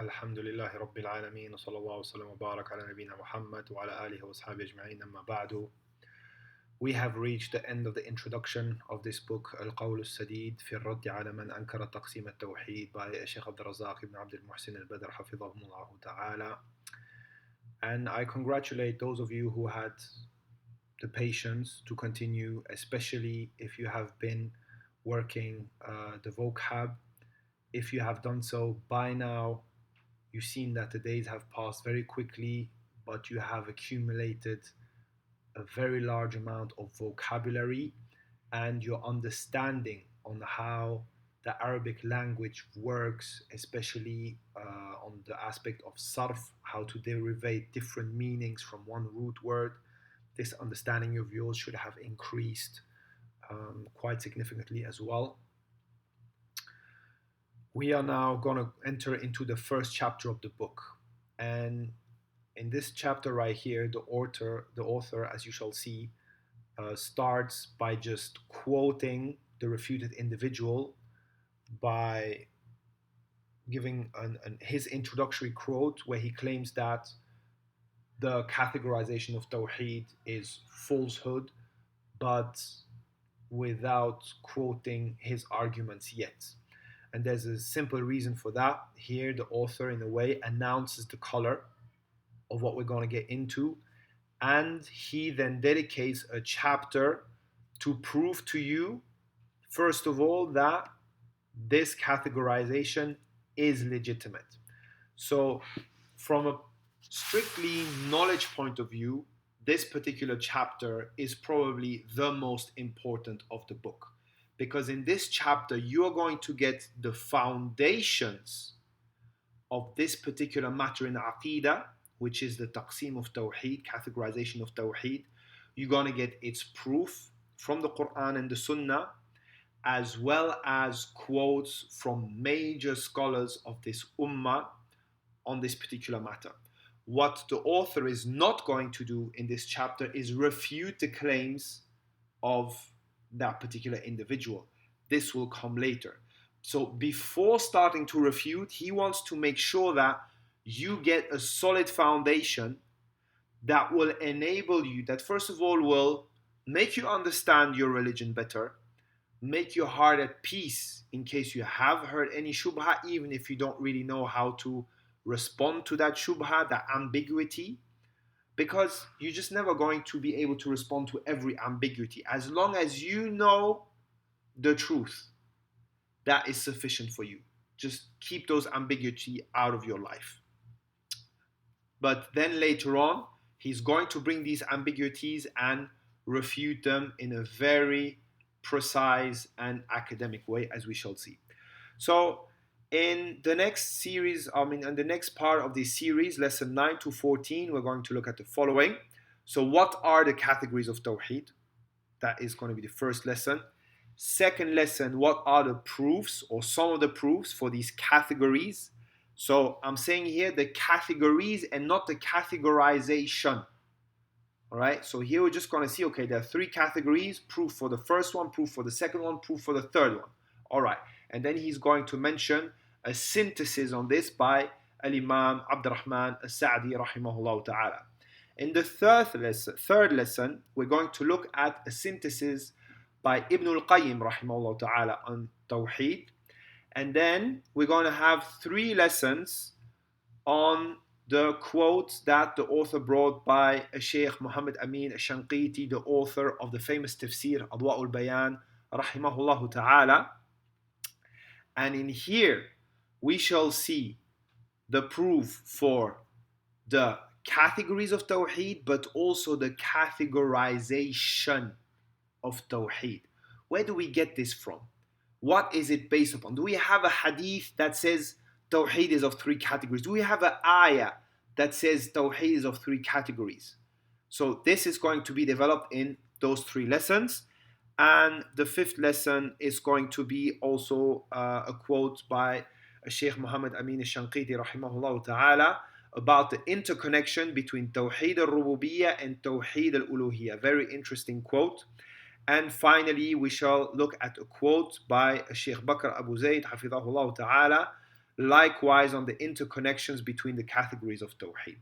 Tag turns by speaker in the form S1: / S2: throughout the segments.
S1: الحمد لله رب العالمين وصلى الله وسلم وبارك على نبينا محمد وعلى آله وأصحابه أجمعين أما بعد. We have reached the end of the introduction of this book القول السديد في الرد على من أنكر تقسيم التوحيد by Sheikh عبد الرزاق ibn Abdul Muhsin al-Badr حفظه الله تعالى. And I congratulate those of you who had the patience to continue, especially if you have been working the vocab. If you have done so by now, you've seen that the days have passed very quickly, but you have accumulated a very large amount of vocabulary, and your understanding on how the Arabic language works, especially on the aspect of sarf, how to derivate different meanings from one root word. This understanding of yours should have increased quite significantly as well. We are now going to enter into the first chapter of the book, and in this chapter right here, the author, as you shall see, starts by just quoting the refuted individual by giving his introductory quote where he claims that the categorization of Tawheed is falsehood, but without quoting his arguments yet. And there's a simple reason for that. Here, the author, in a way, announces the color of what we're going to get into, and he then dedicates a chapter to prove to you, first of all, that this categorization is legitimate. So, from a strictly knowledge point of view, this particular chapter is probably the most important of the book, because in this chapter you are going to get the foundations of this particular matter in Aqidah, which is the taqsim of Tawheed, categorization of Tawheed. You're going to get its proof from the Quran and the Sunnah, as well as quotes from major scholars of this ummah on this particular matter. What the author is not going to do in this chapter is refute the claims of that particular individual. This will come later. So before starting to refute, he wants to make sure that you get a solid foundation that will enable you, that first of all will make you understand your religion better, make your heart at peace in case you have heard any shubha, even if you don't really know how to respond to that shubha, that ambiguity, because you're just never going to be able to respond to every ambiguity. As long as you know the truth, that is sufficient for you. Just keep those ambiguity out of your life. But then later on, he's going to bring these ambiguities and refute them in a very precise and academic way, as we shall see. So in the next series, in the next part of this series, lesson 9 to 14, we're going to look at the following. So what are the categories of Tawheed? That is going to be the first lesson. Second lesson, what are the proofs or some of the proofs for these categories? So I'm saying here the categories and not the categorization. All right, so here we're just going to see, okay, there are three categories, proof for the first one, proof for the second one, proof for the third one. All right, and then he's going to mention a synthesis on this by Al-Imam Abdurrahman As-Sa'di rahimahullah ta'ala. In the third lesson, we're going to look at a synthesis by Ibn al-Qayyim rahimahullah ta'ala on Tawheed. And then we're going to have 3 lessons on the quotes that the author brought by Sheikh Muhammad Amin al-Shanqiti, the author of the famous tafsir Adwa al-Bayan rahimahullah ta'ala. And in here we shall see the proof for the categories of Tawheed, but also the categorization of Tawheed. Where do we get this from? What is it based upon? Do we have a hadith that says Tawheed is of 3 categories? Do we have an ayah that says Tawheed is of 3 categories? So this is going to be developed in those 3 lessons. And the 5th lesson is going to be also a quote by Sheikh Muhammad Amin al-Shanqiti rahimahullah ta'ala about the interconnection between Tawheed al-Rububiyyah and Tawheed al-Uluhiyyah. Very interesting quote. And finally, we shall look at a quote by Sheikh Bakr Abu Zayd, hafidhahullah ta'ala, likewise on the interconnections between the categories of Tawheed.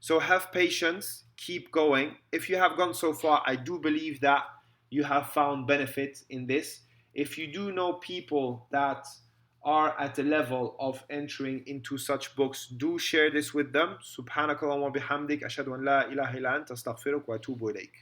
S1: So have patience, keep going. If you have gone so far, I do believe that you have found benefit in this. If you do know people that are at the level of entering into such books, do share this with them. Subhanakallah wa bihamdik, ashhadu an la ilaha illa anta, astaghfiruk wa atubu ilayk.